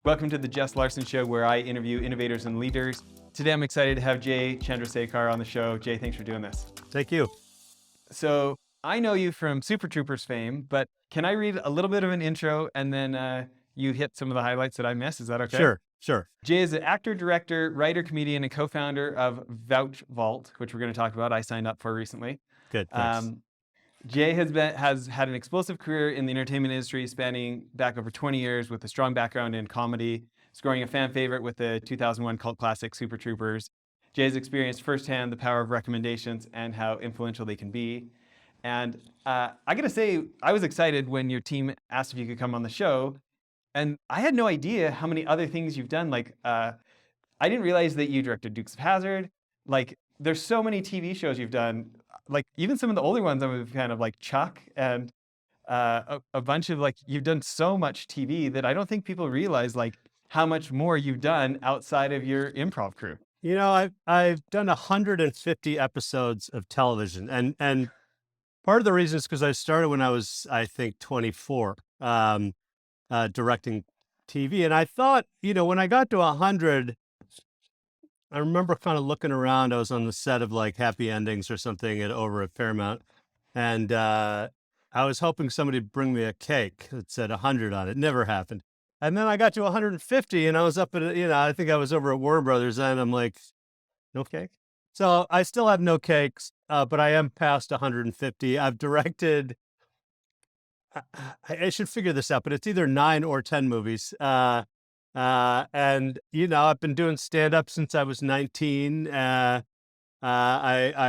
Welcome to the Jess Larson Show, where I interview innovators and leaders. Today, I'm excited to have Jay Chandrasekhar on the show. Jay, thanks for doing this. Thank you. So I know you from Super Troopers fame, but can I read a little bit of an intro and then you hit some of the highlights that I missed? Is that okay? Sure. Jay is an actor, director, writer, comedian, and co-founder of Vouch Vault, which we're going to talk about. I signed up for recently. Good, thanks. Jay has had an explosive career in the entertainment industry, spanning back over 20 years with a strong background in comedy, scoring a fan favorite with the 2001 cult classic Super Troopers. Jay has experienced firsthand the power of recommendations and how influential they can be. And I got to say, I was excited when your team asked if you could come on the show. And I had no idea how many other things you've done. I didn't realize that you directed Dukes of Hazzard. There's so many TV shows you've done. Even some of the older ones, I'm kind of like Chuck and a bunch of you've done so much TV that I don't think people realize how much more you've done outside of your improv crew. You know, I've done 150 episodes of television, and part of the reason is because I started when I was, I think, 24, directing TV, and I thought, when I got to 100. I remember kind of looking around. I was on the set of Happy Endings or something over at Paramount, and I was hoping somebody would bring me a cake that said 100 on it. Never happened. And then I got to 150, and I was up at, I think I was over at Warner Brothers, and I'm like, no cake. So I still have no cakes, but I am past 150. I've directed. I should figure this out, but it's either 9 or 10 movies. And I've been doing stand-up since I was 19. I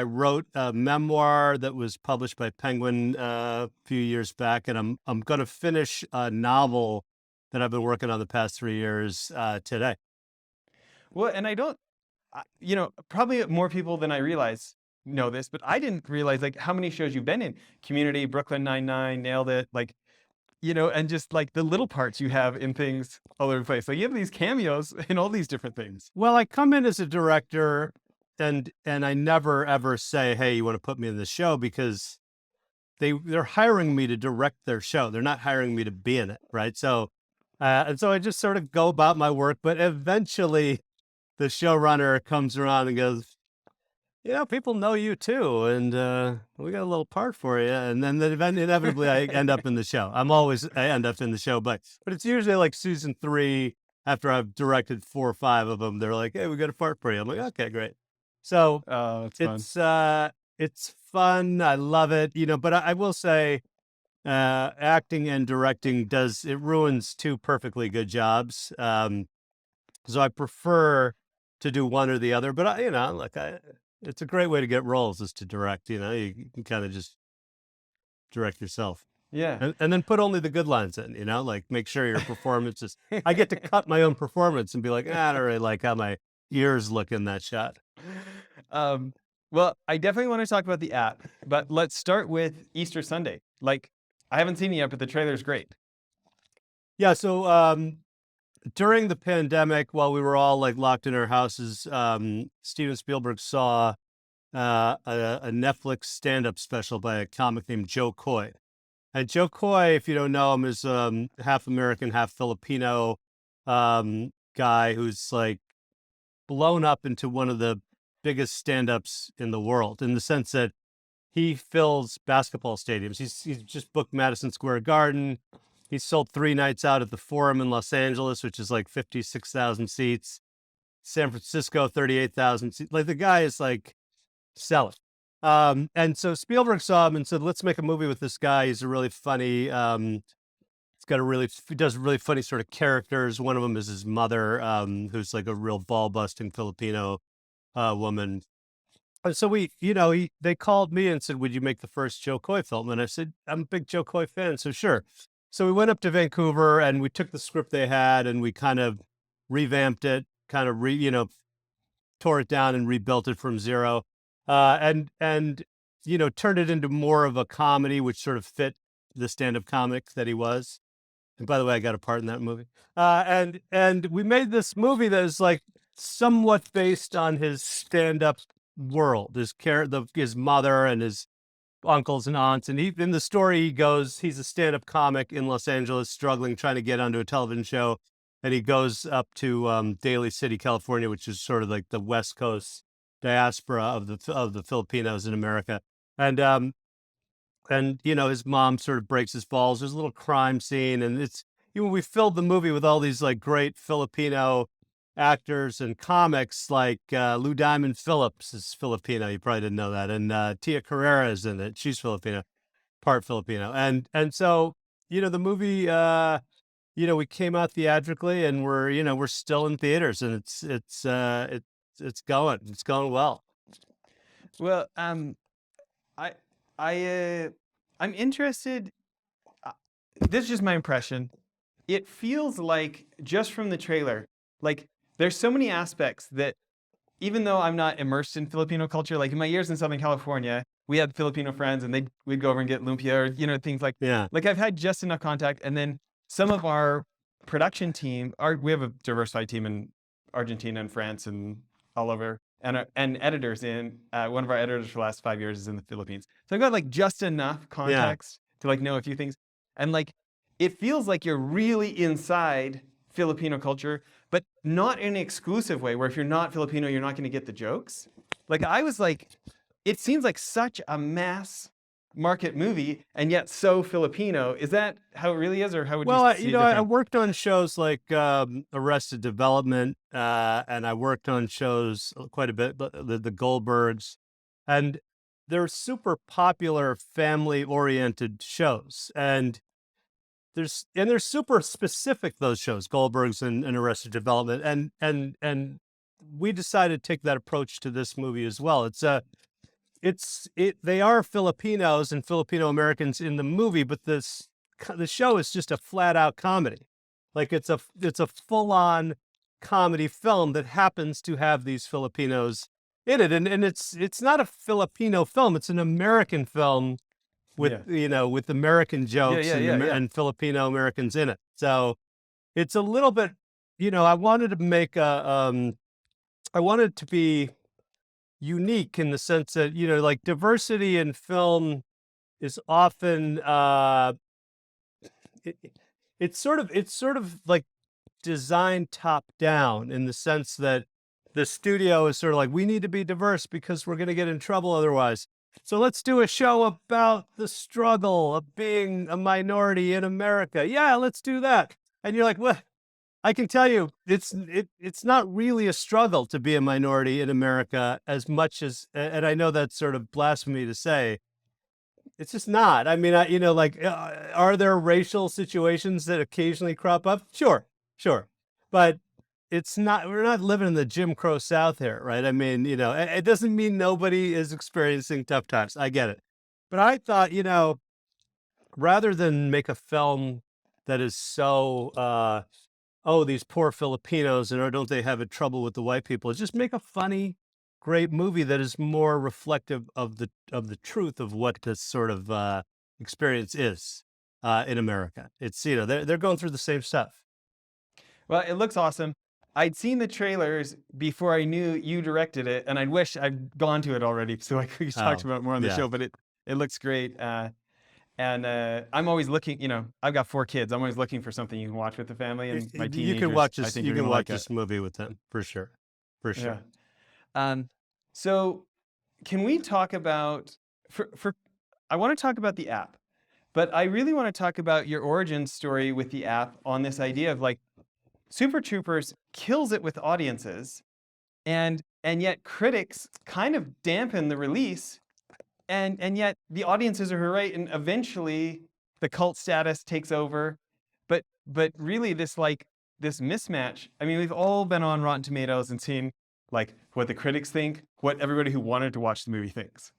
wrote a memoir that was published by Penguin a few years back, and I'm going to finish a novel that I've been working on the past 3 years today. Well, and probably more people than I realize know this, but I didn't realize how many shows you've been in. Community, Brooklyn Nine-Nine, Nailed It, and just the little parts you have in things all over the place. So you have these cameos in all these different things. Well, I come in as a director, and I never ever say, "Hey, you want to put me in the show?" Because they're hiring me to direct their show. They're not hiring me to be in it, right? So, and so I just sort of go about my work. But eventually, the showrunner comes around and goes, people know you too, and we got a little part for you. And then inevitably I end up in the show. I end up in the show, but it's usually season 3 after I've directed 4 or 5 of them. They're like, "Hey, we got a part for you." I'm like, "Okay, great." So it's fun. I love it, but I will say, acting and directing it ruins 2 perfectly good jobs. So I prefer to do one or the other, but it's a great way to get roles is to direct. You can kind of just direct yourself. Yeah. And then put only the good lines in, make sure your performance is, I get to cut my own performance and be like, I don't really like how my ears look in that shot. Well, I definitely want to talk about the app, but let's start with Easter Sunday. I haven't seen it yet, but the trailer's great. Yeah. So, during the pandemic, while we were all locked in our houses, Steven Spielberg saw a Netflix stand-up special by a comic named Joe Coy. And Joe Coy, if you don't know him, is half American, half Filipino guy who's blown up into one of the biggest stand-ups in the world, in the sense that he fills basketball stadiums. He's just booked Madison Square Garden. He sold 3 nights out at the Forum in Los Angeles, which is 56,000 seats. San Francisco, 38,000 seats. The guy is selling. And so Spielberg saw him and said, "Let's make a movie with this guy. He's a really funny. He does really funny sort of characters. One of them is his mother, who's a real ball busting Filipino woman." And so they called me and said, "Would you make the first Joe Coy film?" And I said, "I'm a big Joe Coy fan, so sure." So we went up to Vancouver and we took the script they had and we kind of revamped it, kind of tore it down and rebuilt it from zero, and turned it into more of a comedy, which sort of fit the stand-up comic that he was. And by the way, I got a part in that movie. And we made this movie that is somewhat based on his stand-up world, his mother and his uncles and aunts. And in the story, he goes, he's a stand-up comic in Los Angeles, struggling, trying to get onto a television show. and he goes up to Daly City, California, which is sort of like the West Coast diaspora of the Filipinos in America. And you know, his mom sort of breaks his balls. There's a little crime scene, and it's, you know, we filled the movie with all these like great Filipino actors and comics, like Lou Diamond Phillips is Filipino. You probably didn't know that, and Tia Carrera is in it. She's Filipino, part Filipino, and so, you know, the movie. You know, we came out theatrically, and we're still in theaters, and it's going well. Well, I I'm interested. Uh, this is just my impression. It feels like just from the trailer, like there's so many aspects that even though I'm not immersed in Filipino culture, like in my years in Southern California, we had Filipino friends and we'd go over and get lumpia or, you know, things Yeah, like I've had just enough contact. And then some of our production team, we have a diversified team in Argentina and France and all over, and editors in, one of our editors for the last 5 years is in the Philippines. So I've got like just enough yeah. context to like know a few things. And like, it feels like you're really inside Filipino culture, but not in an exclusive way where if you're not Filipino, you're not going to get the jokes. Like I was like, it seems like such a mass market movie and yet so Filipino. Is that how it really is, or how would you Well, see you it know, I different? worked on shows like Arrested Development, and I worked on shows quite a bit, the Goldbergs, and they're super popular family-oriented shows, and they're super specific, those shows, Goldbergs and Arrested Development, and we decided to take that approach to this movie as well. They are Filipinos and Filipino Americans in the movie, but the show is just a flat out comedy. Like it's a full on comedy film that happens to have these Filipinos in it, and it's not a Filipino film; it's an American film with, Yeah. you know, with American Yeah, jokes yeah, yeah, yeah. and Filipino Americans in it. So it's a little bit, you know, I wanted it to be unique in the sense that, you know, like diversity in film is often it, it's sort of like designed top down in the sense that the studio is sort of like, we need to be diverse because we're going to get in trouble otherwise. So let's do a show about the struggle of being a minority in America. Yeah, let's do that. And you're like, well, I can tell you, it's not really a struggle to be a minority in America as much as, and I know that's sort of blasphemy to say, it's just not. I mean, you know, like, are there racial situations that occasionally crop up? Sure, sure, but it's not. We're not living in the Jim Crow South here, right? I mean, you know, it doesn't mean nobody is experiencing tough times. I get it, but I thought, you know, rather than make a film that is so oh, these poor Filipinos, and or don't they have a trouble with the white people? Just make a funny, great movie that is more reflective of the truth of what this sort of experience is in America. It's, you know, they're going through the same stuff. Well, it looks awesome. I'd seen the trailers before I knew you directed it, and I wish I'd gone to it already so I could talk Oh, about it more on the yeah. show. But it looks great. And I'm always looking. You know, I've got 4 kids. I'm always looking for something you can watch with the family. And my You can teenagers, watch I this. think, You are can gonna watch like it. this movie with them for sure, for Yeah. sure. Um, so can we talk about for I want to talk about the app, but I really want to talk about your origin story with the app on this idea of like Super Troopers kills it with audiences, and yet critics kind of dampen the release, and yet the audiences are right, and eventually the cult status takes over. But really this like this mismatch. I mean, we've all been on Rotten Tomatoes and seen like what the critics think, what everybody who wanted to watch the movie thinks.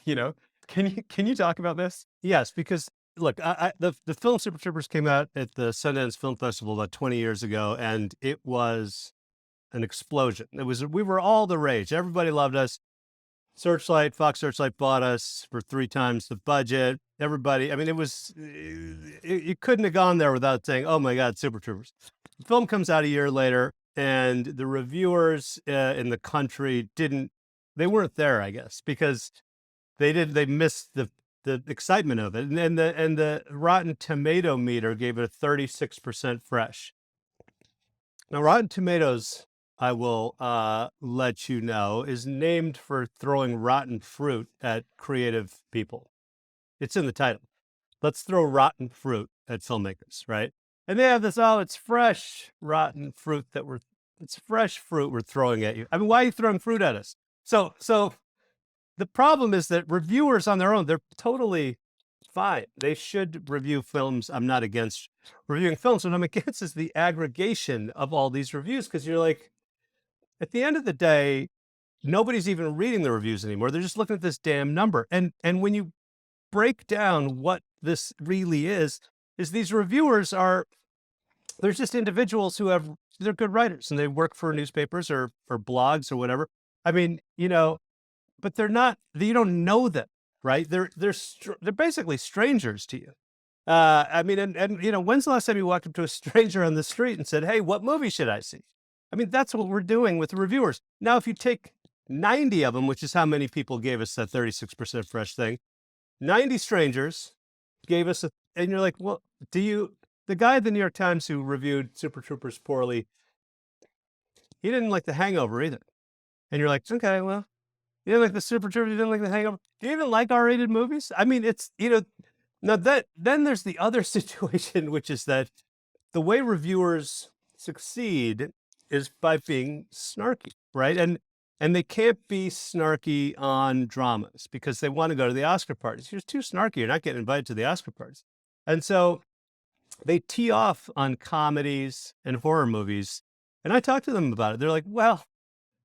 You know, can you talk about this? Yes, because look, the film Super Troopers came out at the Sundance Film Festival about 20 years ago, and it was an explosion. We were all the rage. Everybody loved us. Searchlight, Fox Searchlight bought us for 3 times the budget. Everybody, I mean, you couldn't have gone there without saying, "Oh my God, Super Troopers." The film comes out a year later, and the reviewers in the country they weren't there, I guess, because they missed the excitement of it, and the Rotten Tomato meter gave it a 36% fresh. Now, Rotten Tomatoes, I will let you know, is named for throwing rotten fruit at creative people. It's in the title. Let's throw rotten fruit at filmmakers, right? And they have this, oh, it's fresh rotten fruit it's fresh fruit we're throwing at you. I mean, why are you throwing fruit at us? So the problem is that reviewers on their own, they're totally fine. They should review films. I'm not against reviewing films. What I'm against is the aggregation of all these reviews, because you're like, at the end of the day, nobody's even reading the reviews anymore. They're just looking at this damn number. And when you break down what this really is these reviewers they're just individuals they're good writers and they work for newspapers or blogs or whatever. I mean, but they're not, you don't know them, right? They're basically strangers to you. I mean, and when's the last time you walked up to a stranger on the street and said, hey, what movie should I see? I mean, that's what we're doing with reviewers. Now, if you take 90 of them, which is how many people gave us that 36% fresh thing, 90 strangers gave us and you're like, well, the guy at the New York Times who reviewed Super Troopers poorly, he didn't like The Hangover either. And you're like, okay, well, you didn't like the Super Troopers, you didn't like The Hangover. Do you even like R-rated movies? I mean, it's, now then there's the other situation, which is that the way reviewers succeed is by being snarky, right? And they can't be snarky on dramas because they want to go to the Oscar parties. You're too snarky. You're not getting invited to the Oscar parties. And so they tee off on comedies and horror movies. And I talk to them about it. They're like, well,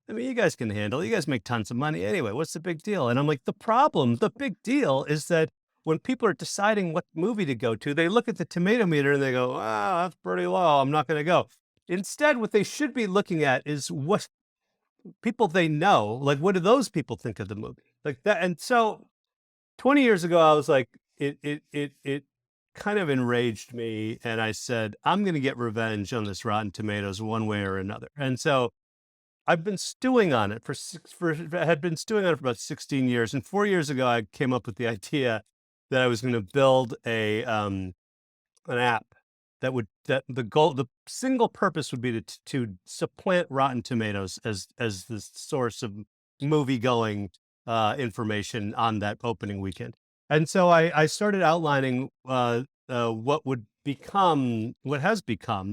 I mean, you guys can handle it. You guys make tons of money anyway. What's the big deal? And I'm like, the big deal is that when people are deciding what movie to go to, they look at the tomato meter and they go, wow, that's pretty low. I'm not going to go. Instead, what they should be looking at is what people they know, like, what do those people think of the movie? Like that. And so 20 years ago, I was like, it kind of enraged me. And I said, I'm going to get revenge on this Rotten Tomatoes one way or another. And so I've been stewing on it had been stewing on it for about 16 years. And 4 years ago, I came up with the idea that I was going to build an app that the single purpose would be to supplant Rotten Tomatoes as the source of movie going information on that opening weekend. And so I started outlining what has become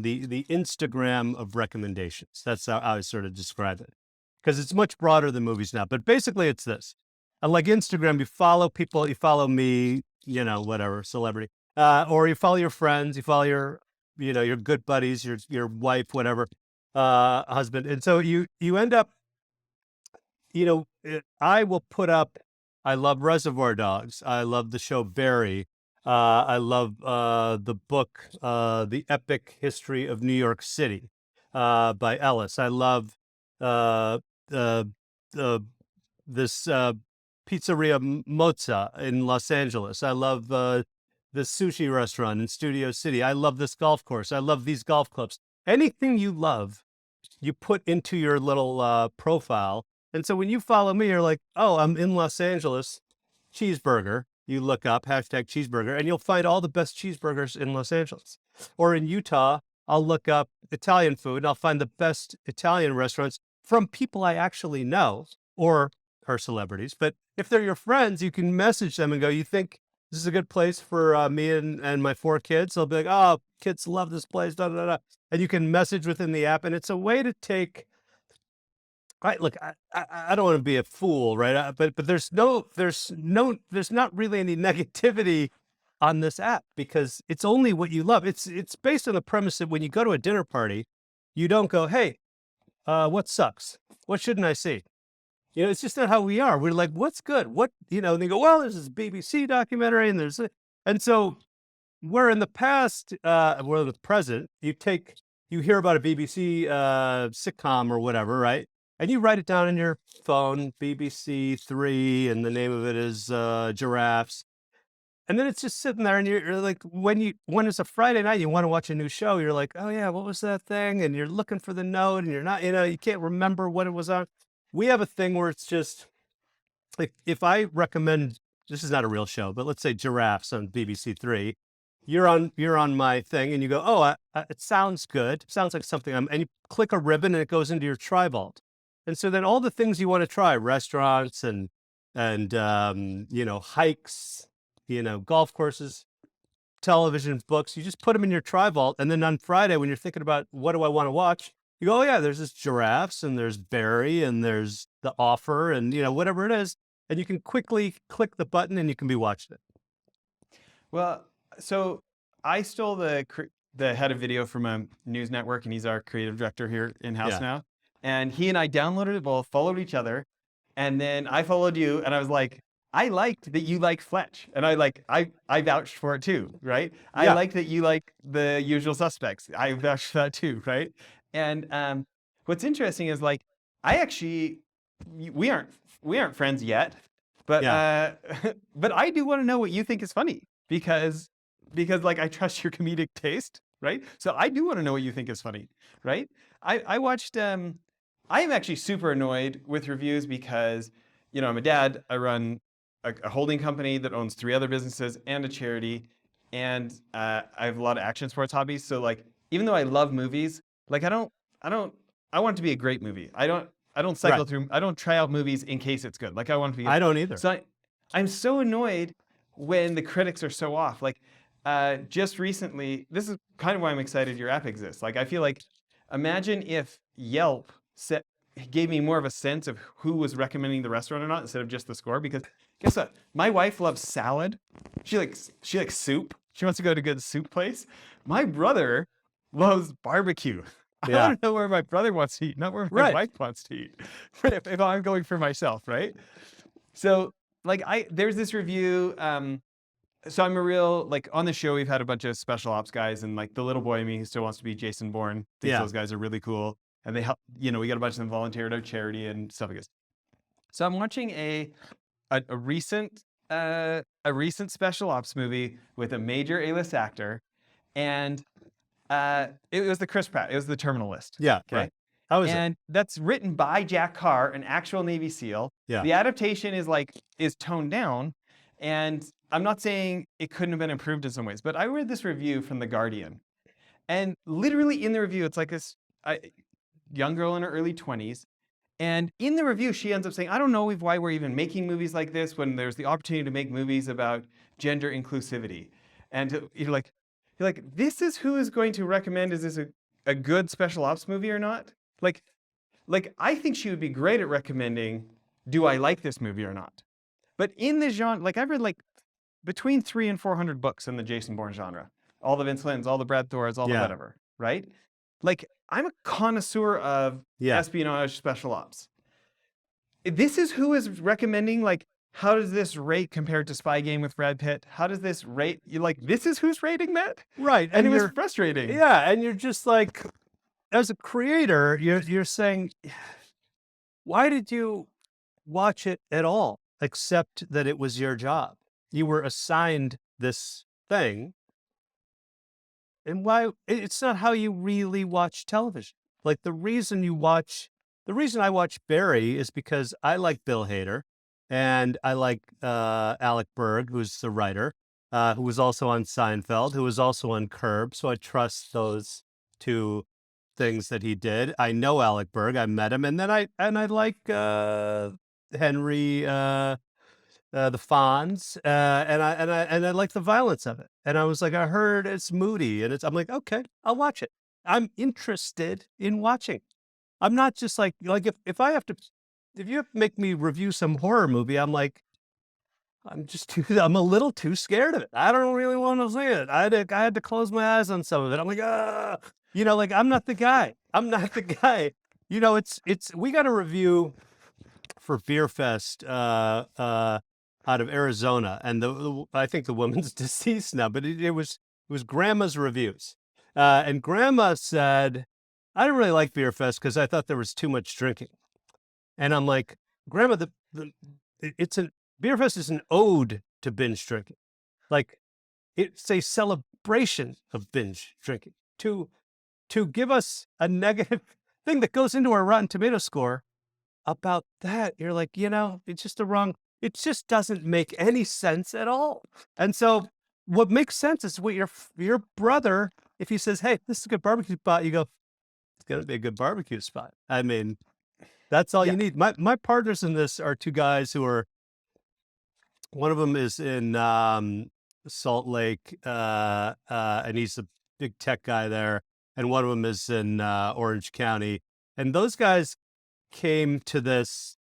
the Instagram of recommendations. That's how I sort of describe it, because it's much broader than movies now. But basically, it's this. And like Instagram, you follow people, you follow me, whatever, celebrity, or you follow your friends, you follow your good buddies, your wife, whatever, husband. And so you end up, I will put up, I love Reservoir Dogs. I love the show Barry. I love the book, The Epic History of New York City, by Ellis. I love this Pizzeria Mozza in Los Angeles. I love the sushi restaurant in Studio City. I love this golf course. I love these golf clubs. Anything you love, you put into your little profile. And so when you follow me, you're like, oh, I'm in Los Angeles, cheeseburger. You look up #cheeseburger and you'll find all the best cheeseburgers in Los Angeles. Or in Utah, I'll look up Italian food and I'll find the best Italian restaurants from people I actually know or are celebrities. But if they're your friends, you can message them and go, you think this is a good place for me and my 4 kids? They'll be like, oh, kids love this place, da, da, da. And you can message within the app. And it's a way to take, look, I don't want to be a fool, right? But there's not really any negativity on this app because it's only what you love. It's based on the premise that when you go to a dinner party, you don't go, hey, what sucks? What shouldn't I see? It's just not how we are. We're like, what's good? And they go, well, there's this BBC documentary and so where in the past, where in the present, you hear about a BBC sitcom or whatever, right? And you write it down in your phone, BBC 3, and the name of it is Giraffes. And then it's just sitting there and you're like, when it's a Friday night, you want to watch a new show, you're like, oh yeah, what was that thing? And you're looking for the note and you're not, you can't remember what it was on. We have a thing where it's just like, if I recommend, this is not a real show, but let's say Giraffes on BBC 3, you're on my thing, and you go, oh, it sounds good. Sounds like something. And you click a ribbon, and it goes into your try vault. And so then all the things you want to try, restaurants and hikes, golf courses, television, books, you just put them in your try vault. And then on Friday, when you're thinking about what do I want to watch, you go, oh yeah, there's this giraffes, and there's Barry, and there's The Offer, and whatever it is, and you can quickly click the button and you can be watching it. Well, so I stole the head of video from a news network, and he's our creative director here in-house now. And he and I downloaded it both, followed each other, and then I followed you, and I was like, I liked that you like Fletch, and I vouched for it too, right? I liked that you like The Usual Suspects. I vouched for that too, right? And what's interesting is like we aren't friends yet, but but I do want to know what you think is funny because like I trust your comedic taste, right? So I do want to know what you think is funny, right? I watched I am actually super annoyed with reviews because I'm a dad. I run a holding company that owns 3 other businesses and a charity, and I have a lot of action sports hobbies. So like even though I love movies, like I want it to be a great movie. I don't cycle through. I don't try out movies in case it's good. Like I want it to be good. I don't either. So I'm so annoyed when the critics are so off. Like just recently, this is kind of why I'm excited your app exists. Like I feel like imagine if Yelp gave me more of a sense of who was recommending the restaurant or not instead of just the score. Because guess what? My wife loves salad. She likes soup. She wants to go to a good soup place. My brother loves barbecue. I want to know where my brother wants to eat, not where my wife wants to eat. If I'm going for myself, right? So like there's this review. So I'm a real, like on the show, we've had a bunch of special ops guys, and like the little boy in me who still wants to be Jason Bourne thinks those guys are really cool. And they help, we got a bunch of them volunteer at our charity and stuff like this. So I'm watching a recent special ops movie with a major A-list actor, and it was the Chris Pratt. It was The Terminal List. Yeah. Okay. Right. How is it? And that's written by Jack Carr, an actual Navy SEAL. Yeah. The adaptation is toned down, and I'm not saying it couldn't have been improved in some ways, but I read this review from The Guardian, and literally in the review, it's like this young girl in her early 20s. And in the review, she ends up saying, I don't know why we're even making movies like this when there's the opportunity to make movies about gender inclusivity. And you're like, this is who is going to recommend, is this a good special ops movie or not? Like I think she would be great at recommending, do I like this movie or not? But in the genre, like I've read like between 300 and 400 books in the Jason Bourne genre. All the Vince Lynn's, all the Brad Thors, all the whatever, right? Like I'm a connoisseur of espionage special ops. This is who is recommending, like, how does this rate compared to Spy Game with Brad Pitt? How does this rate? You're like, this is who's rating that? Right. And it was frustrating. Yeah. And you're just like, as a creator, you're saying, why did you watch it at all, except that it was your job? You were assigned this thing. And why? It's not how you really watch television. Like the reason I watch Barry is because I like Bill Hader, and I like Alec Berg, who's the writer, who was also on Seinfeld, who was also on Curb. So I trust those 2 things that he did. I know Alec Berg. I met him, and then I like Henry. The Fonz, and I like the violence of it. And I was like, I heard it's moody, and I'm like, okay, I'll watch it. I'm interested in watching. I'm not just like if you have to make me review some horror movie, I'm like, I'm a little too scared of it. I don't really want to see it. I had to close my eyes on some of it. I'm like, like I'm not the guy. I'm not the guy. We got a review for Beer Fest, out of Arizona, and I think the woman's deceased now, but it was Grandma's reviews, and Grandma said, I didn't really like Beer Fest because I thought there was too much drinking, and I'm like, Grandma, Beer Fest is an ode to binge drinking, like it's a celebration of binge drinking to give us a negative thing that goes into our Rotten Tomato score about that. You're like, it's just it just doesn't make any sense at all. And so what makes sense is what your brother, if he says, "Hey, this is a good barbecue spot," you go, "It's gonna be a good barbecue spot." I mean, that's all Yeah. you need. My partners in this are two guys who are. One of them is in Salt Lake, and he's a big tech guy there, and one of them is in Orange County, and those guys came to this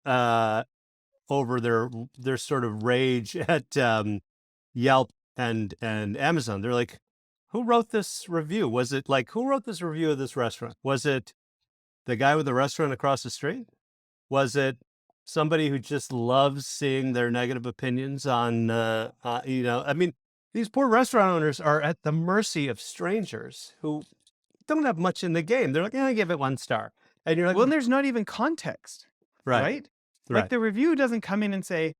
over their sort of rage at Yelp and Amazon. They're like, "Who wrote this review? Was it like who wrote this review of this restaurant? Was it the guy with the restaurant across the street? Was it somebody who just loves seeing their negative opinions on, I mean, these poor restaurant owners are at the mercy of strangers who don't have much in the game. They're like, "I give it 1 star," and you're like, Well, and there's not even context, right, right? Like right, the review doesn't come in and say,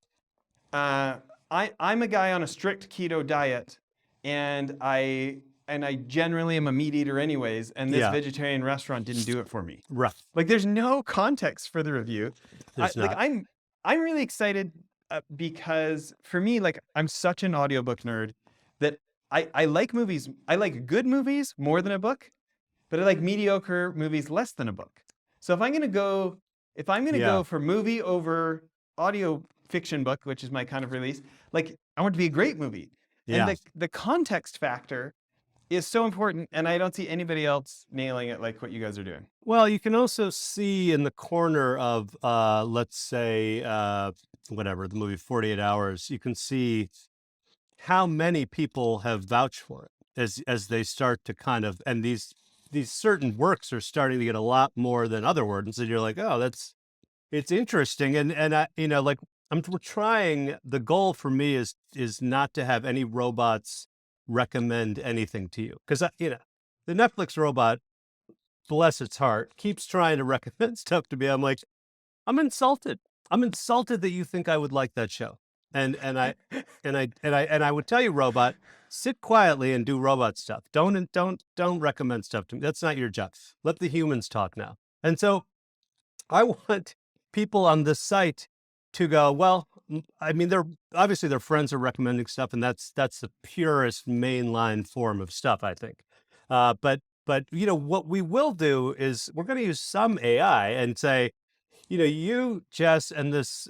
uh, I'm a guy on a strict keto diet, and I generally am a meat eater anyways, and this yeah, vegetarian restaurant didn't do it for me. right. Like there's no context for the review. There's Like not. I'm really excited because for me, like I'm such an audiobook nerd that I like movies. I like good movies more than a book, but I like mediocre movies less than a book. So if I'm gonna Yeah, go for movie over audio fiction book, which is my kind of release, like I want it to be a great movie. And yeah. the context factor is so important, and I don't see anybody else nailing it like what you guys are doing. Well, you can also see in the corner of, let's say, whatever the movie 48 Hours. You can see how many people have vouched for it as they start to kind of, and these certain works are starting to get a lot more than other words, and you're like, oh, it's interesting, and I, like we're trying. The goal for me is not to have any robots recommend anything to you, because the Netflix robot, bless its heart, keeps trying to recommend stuff to me. I'm like, I'm insulted. I'm insulted that you think I would like that show. And I would tell you, robot, sit quietly and do robot stuff. Don't recommend stuff to me. That's not your job. Let the humans talk now. And so I want people on this site to go, well, I mean, they're obviously their friends are recommending stuff, and that's the purest mainline form of stuff, I think. But what we will do is we're going to use some AI and say, you, Jess, and this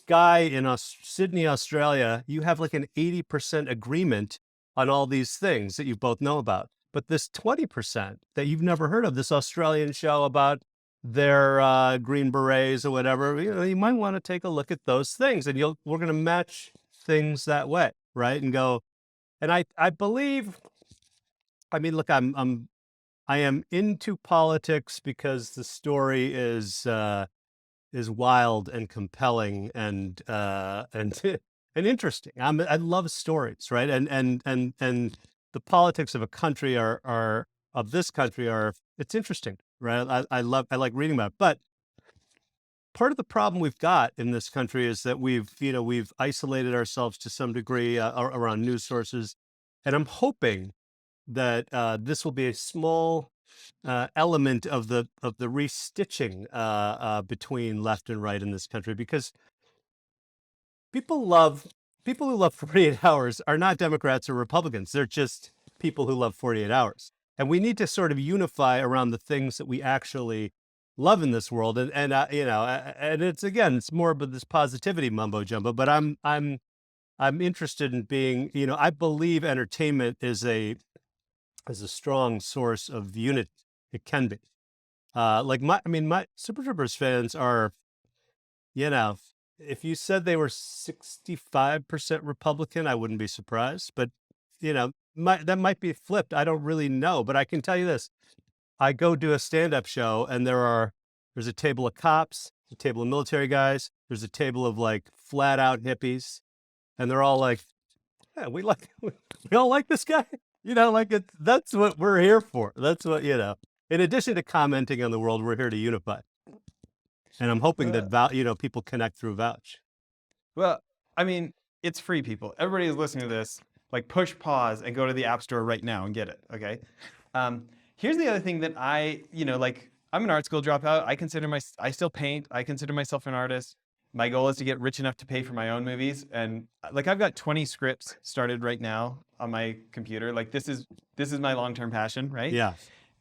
guy in Sydney, Australia, you have like an 80% agreement on all these things that you both know about. But this 20% that you've never heard of, this Australian show about their Green Berets or whatever, you might want to take a look at those things, and we're going to match things that way, right? And go, and I believe, I mean, look, I am into politics because the story is wild and compelling and and interesting. I love stories, right? And the politics of a country are of this country are it's interesting, right? I like reading about it. But part of the problem we've got in this country is that we've isolated ourselves to some degree around news sources, and I'm hoping that this will be a small element of the restitching between left and right in this country, because people who love 48 hours are not Democrats or Republicans. They're just people who love 48 hours, and we need to sort of unify around the things that we actually love in this world. And it's more about this positivity mumbo jumbo. But I'm interested in being, I believe entertainment is a strong source of unity. It can be. My Super Troopers fans are, if you said they were 65% Republican, I wouldn't be surprised. But, that might be flipped. I don't really know. But I can tell you this. I go do a stand-up show, and there's a table of cops, a table of military guys, there's a table of like flat out hippies, and they're all like, yeah, we all like this guy. That's what we're here for. That's what, in addition to commenting on the world, we're here to unify. And I'm hoping that people connect through Vouch. Well, I mean, it's free, people. Everybody who's listening to this, like push pause and go to the App Store right now and get it. Okay. Here's the other thing that like I'm an art school dropout. I still paint. I consider myself an artist. my goal is to get rich enough to pay for my own movies. And like I've got 20 scripts started right now on my computer. Like this is my long-term passion, right? Yeah.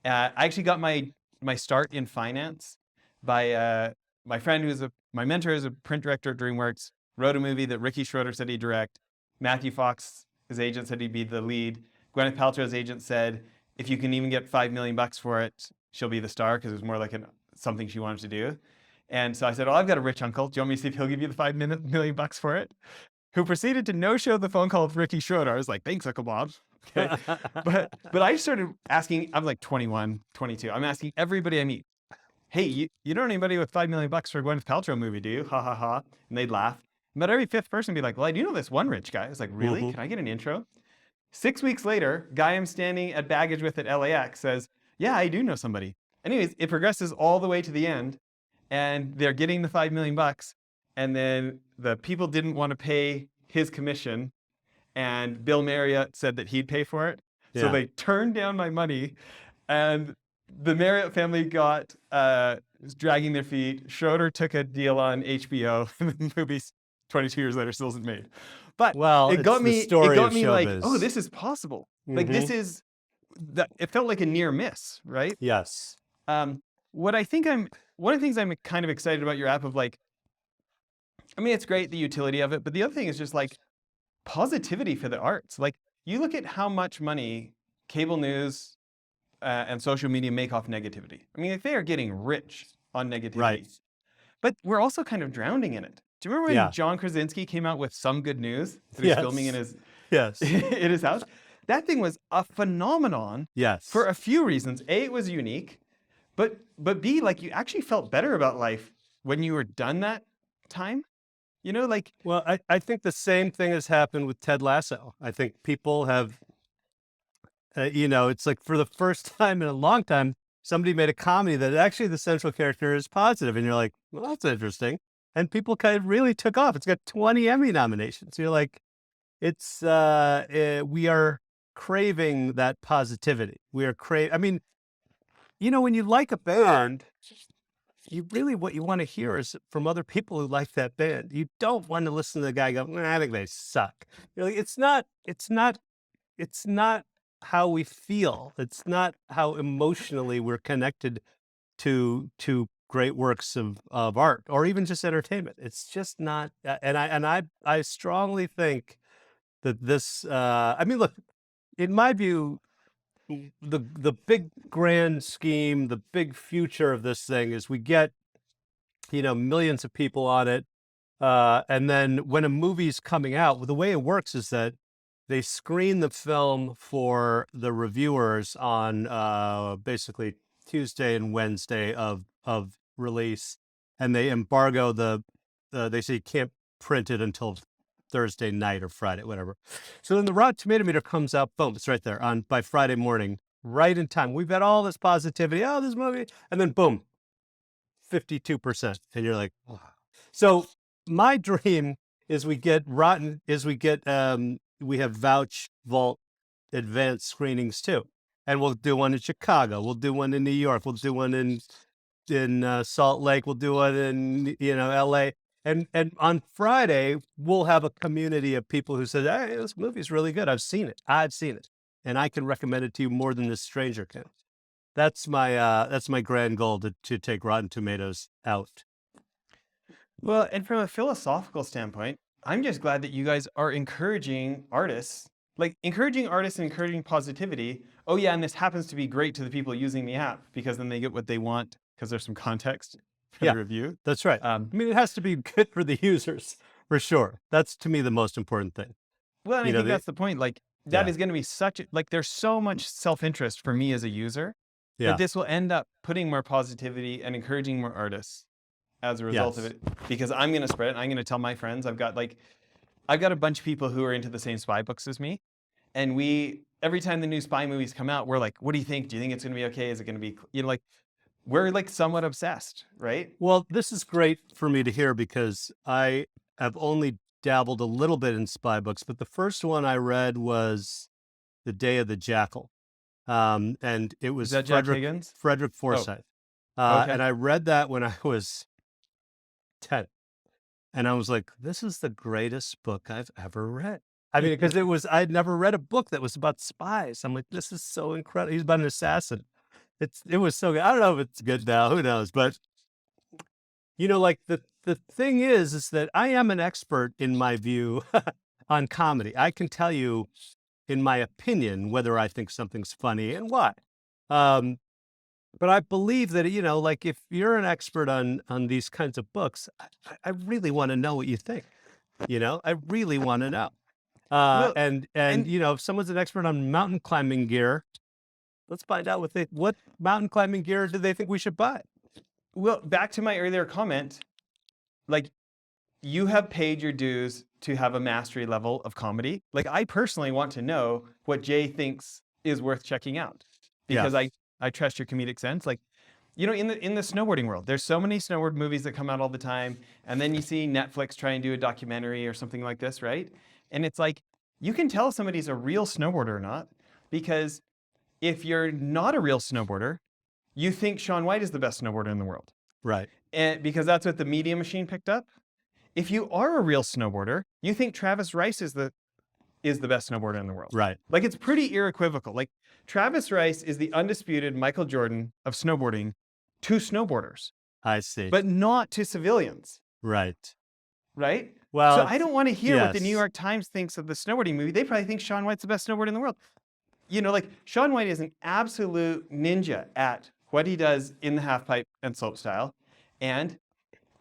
I actually got my start in finance by my friend who's my mentor is a print director at DreamWorks, wrote a movie that Ricky Schroeder said he'd direct. Matthew Fox, his agent, said he'd be the lead. Gwyneth Paltrow's agent said if you can even get $5 million for it, she'll be the star because it was more like something she wanted to do. And so I said, "Oh, I've got a rich uncle. Do you want me to see if he'll give you the $5 million for it?" Who proceeded to no-show the phone call with Ricky Schroeder. I was like, "Thanks, Uncle Bob." Okay. but I started asking. I'm like 21, 22. I'm asking everybody I meet, "Hey, you don't know anybody with $5 million for a Gwyneth Paltrow movie, do you?" Ha ha ha. And they'd laugh. But every fifth person would be like, "Well, I do know this one rich guy." I was like, "Really? Mm-hmm. Can I get an intro?" 6 weeks later, guy I'm standing at baggage with at LAX says, "Yeah, I do know somebody." Anyways, it progresses all the way to the end, and they're getting the $5 million, and then the people didn't want to pay his commission, and Bill Marriott said that he'd pay for it. So Yeah. they turned down my money, and the Marriott family got dragging their feet. Schroeder took a deal on HBO, and the movie's 22 years later still isn't made. But Well, it got it's the me. story It got of me like, showbiz. oh, this is possible. Like this Mhm. is that. It felt like a near miss, right? Yes. What I think one of the things I'm kind of excited about your app of like, I mean, it's great the utility of it, but the other thing is just like positivity for the arts. Like you look at how much money cable news and social media make off negativity. I mean, like, they are getting rich on negativity. Right. But we're also kind of drowning in it. Do you remember when Yeah. John Krasinski came out with Some Good News that he was filming in his Yes. in his house? That thing was a phenomenon Yes. for a few reasons. A, it was unique, but B, like you actually felt better about life when you were done that time. You know, like Well, I think the same thing has happened with Ted Lasso. I think people have, it's like for the first time in a long time, somebody made a comedy that actually the central character is positive, and you're like, well, that's interesting. And people kind of really took off. It's got 20 Emmy nominations. You're like, it's we are craving that positivity. We are I mean, when you like a band, what you want to hear is from other people who like that band. You don't want to listen to the guy go, I think they suck. You're like, it's not how we feel. It's not how emotionally we're connected to great works of art or even just entertainment. It's just not. And I strongly think that this. I mean, look, in my view, the big grand scheme, the big future of this thing is we get millions of people on it, and then when a movie's coming out, the way it works is that they screen the film for the reviewers on basically Tuesday and Wednesday of release, and they embargo they say you can't print it until Thursday night or Friday, whatever. So then the Rotten Tomato meter comes out, boom, it's right there by Friday morning, right in time. We've had all this positivity, oh, this movie, and then boom, 52%, and you're like, wow. So my dream is we have Vouch Vault advanced screenings too, and we'll do one in Chicago, we'll do one in New York, we'll do one in Salt Lake, we'll do one in LA, and on Friday we'll have a community of people who said, hey, this movie's really good, I've seen it, and I can recommend it to you more than this stranger can. That's my grand goal, to take Rotten Tomatoes out. well, and from a philosophical standpoint, I'm just glad that you guys are encouraging artists and encouraging positivity. Oh yeah, and this happens to be great to the people using the app because then they get what they want because there's some context for the review. That's right. I mean, it has to be good for the users for sure. That's to me the most important thing. Well, and I think that's the point. Like that is going to be there's so much self-interest for me as a user that this will end up putting more positivity and encouraging more artists as a result of it, because I'm going to spread it. And I'm going to tell my friends. I've got a bunch of people who are into the same spy books as me, and every time the new spy movies come out, we're like, what do you think? Do you think it's going to be okay? Is it going to be, we're like somewhat obsessed, right? Well, this is great for me to hear because I have only dabbled a little bit in spy books, but the first one I read was The Day of the Jackal. And it was Frederick Forsyth. Okay. And I read that when I was 10. And I was like, this is the greatest book I've ever read. I mean, because I'd never read a book that was about spies. I'm like, this is so incredible. He's about an assassin. It was so good. I don't know if it's good now. Who knows? But like the thing is that I am an expert in my view on comedy. I can tell you, in my opinion, whether I think something's funny and why. But I believe that, like if you're an expert on these kinds of books, I really want to know what you think. I really want to know. Well, And and if someone's an expert on mountain climbing gear, let's find out what mountain climbing gear do they think we should buy. well, back to my earlier comment, like you have paid your dues to have a mastery level of comedy. Like I personally want to know what Jay thinks is worth checking out because I trust your comedic sense. Like, in the snowboarding world, there's so many snowboard movies that come out all the time, and then you see Netflix try and do a documentary or something like this, right? And it's like you can tell somebody's a real snowboarder or not because if you're not a real snowboarder, you think Shaun White is the best snowboarder in the world. Right. And because that's what the media machine picked up. If you are a real snowboarder, you think Travis Rice is the best snowboarder in the world. Right. Like it's pretty unequivocal. Like Travis Rice is the undisputed Michael Jordan of snowboarding to snowboarders. I see. But not to civilians. Right. Right? Well, so I don't want to hear what the New yes. York Times thinks of the snowboarding movie. They probably think Shaun White's the best snowboarder in the world. Like Shaun White is an absolute ninja at what he does in the half pipe and slopestyle. And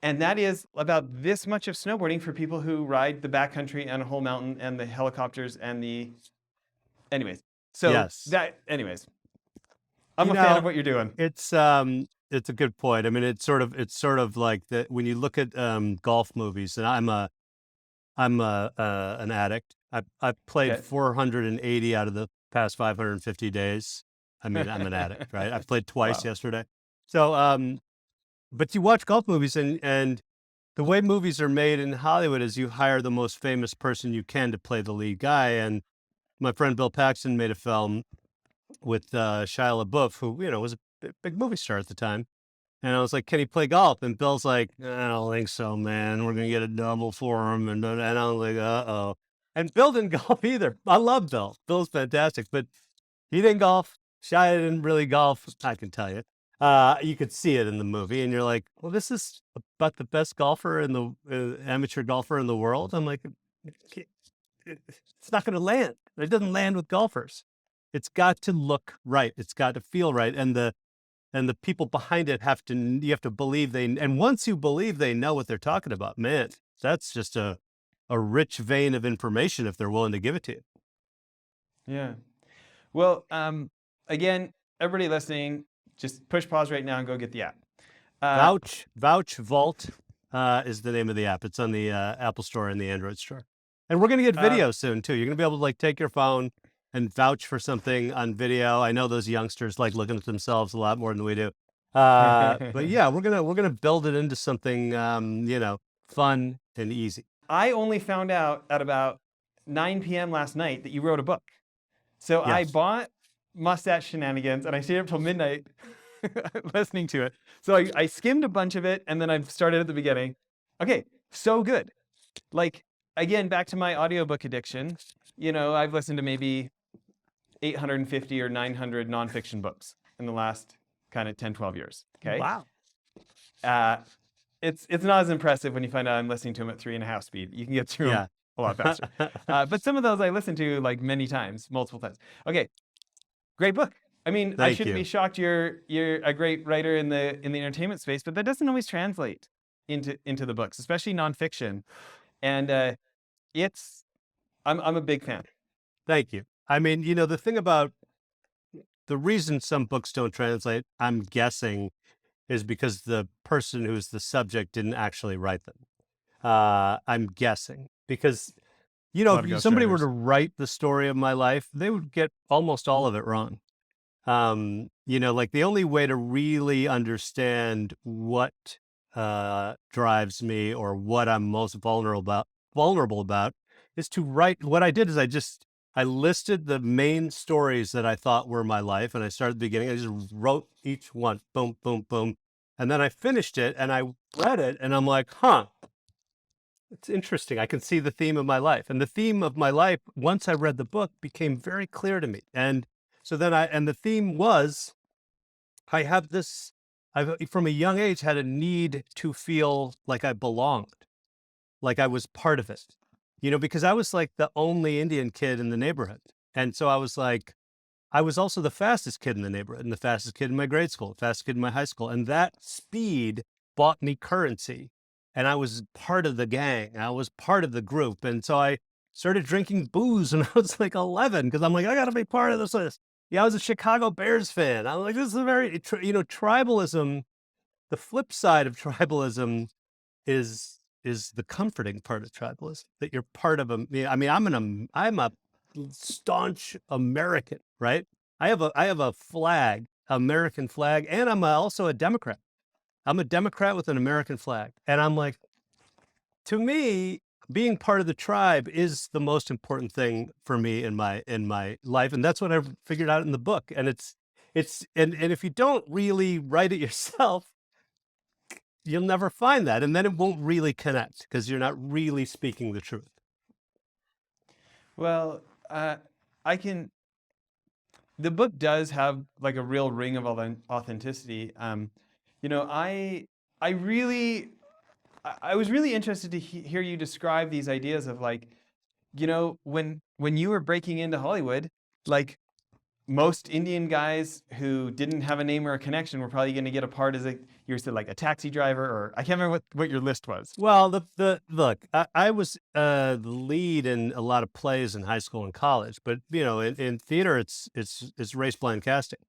that is about this much of snowboarding for people who ride the backcountry and a whole mountain and the helicopters and anyways. So Yes. I'm a fan of what you're doing. It's a good point. I mean, it's sort of like that when you look at golf movies, and I'm an addict. I've played Okay. 480 out of the past 550 days. I mean, I'm an addict, right? I played twice yesterday. So, but you watch golf movies, and the way movies are made in Hollywood is you hire the most famous person you can to play the lead guy. And my friend Bill Paxton made a film with Shia LaBeouf, who was a big movie star at the time. And I was like, "Can he play golf?" And Bill's like, "I don't think so, man. We're gonna get a double for him." And I was like, "Uh-oh." And Bill didn't golf either. I love Bill. Bill's fantastic, but he didn't golf. Shia didn't really golf. I can tell you. You could see it in the movie, and you're like, "Well, this is about the best golfer in the amateur golfer in the world." I'm like, "It's not going to land. It doesn't land with golfers. It's got to look right. It's got to feel right, and the people behind it you have to believe and once you believe they know what they're talking about, man, that's just a rich vein of information if they're willing to give it to you." Yeah. Well, again, everybody listening, just push pause right now and go get the app. Vouch Vault is the name of the app. It's on the Apple Store and the Android Store. And we're going to get video soon too. You're going to be able to take your phone and vouch for something on video. I know those youngsters like looking at themselves a lot more than we do. But yeah, we're gonna build it into something fun and easy. I only found out at about 9 p.m. last night that you wrote a book. So Yes. I bought Mustache Shenanigans and I stayed up till midnight listening to it. So I skimmed a bunch of it and then I started at the beginning. Okay, so good. Like, again, back to my audiobook addiction. I've listened to maybe 850 or 900 nonfiction books in the last kind of 10, 12 years. Okay. Wow. It's not as impressive when you find out I'm listening to them at 3.5 speed. You can get through them a lot faster. But some of those I listened to like many times, multiple times. Okay. Great book. I mean, I shouldn't be shocked you're a great writer in the entertainment space, but that doesn't always translate into the books, especially nonfiction. And I'm a big fan. Thank you. I mean, the thing about the reason some books don't translate, I'm guessing, is because the person who's the subject didn't actually write them. I'm guessing because, if somebody were to write the story of my life, they would get almost all of it wrong. Like the only way to really understand what drives me or what I'm most vulnerable about is to write. What I did is I listed the main stories that I thought were my life, and I started at the beginning. I just wrote each one, boom, boom, boom. And then I finished it, and I read it, and I'm like, huh, It's interesting. I can see the theme of my life. And the theme of my life, once I read the book, became very clear to me. And so then and the theme was, I have this, I've from a young age had a need to feel like I belonged, like I was part of it, because I was like the only Indian kid in the neighborhood. And so I was like, I was also the fastest kid in the neighborhood and the fastest kid in my grade school, the fastest kid in my high school. And that speed bought me currency. And I was part of the gang. I was part of the group. And so I started drinking booze when I was like 11 because I'm like, I got to be part of this. Yeah, I was a Chicago Bears fan. I'm like, this is a very, tribalism. The flip side of tribalism is the comforting part of tribalism, that you're part of I mean, I'm a staunch American, right? I have a flag, American flag, and I'm also a Democrat. I'm a Democrat with an American flag. And I'm like, to me, being part of the tribe is the most important thing for me in my life. And that's what I've figured out in the book. And and if you don't really write it yourself, you'll never find that. And then it won't really connect because you're not really speaking the truth. Well, I can. The book does have like a real ring of authenticity. I really, I was really interested to hear you describe these ideas of like, when you were breaking into Hollywood, like most Indian guys who didn't have a name or a connection were probably going to get a part as you said, like a taxi driver, or I can't remember what your list was. Well, the look, I was the lead in a lot of plays in high school and college, but in theater, it's race blind casting,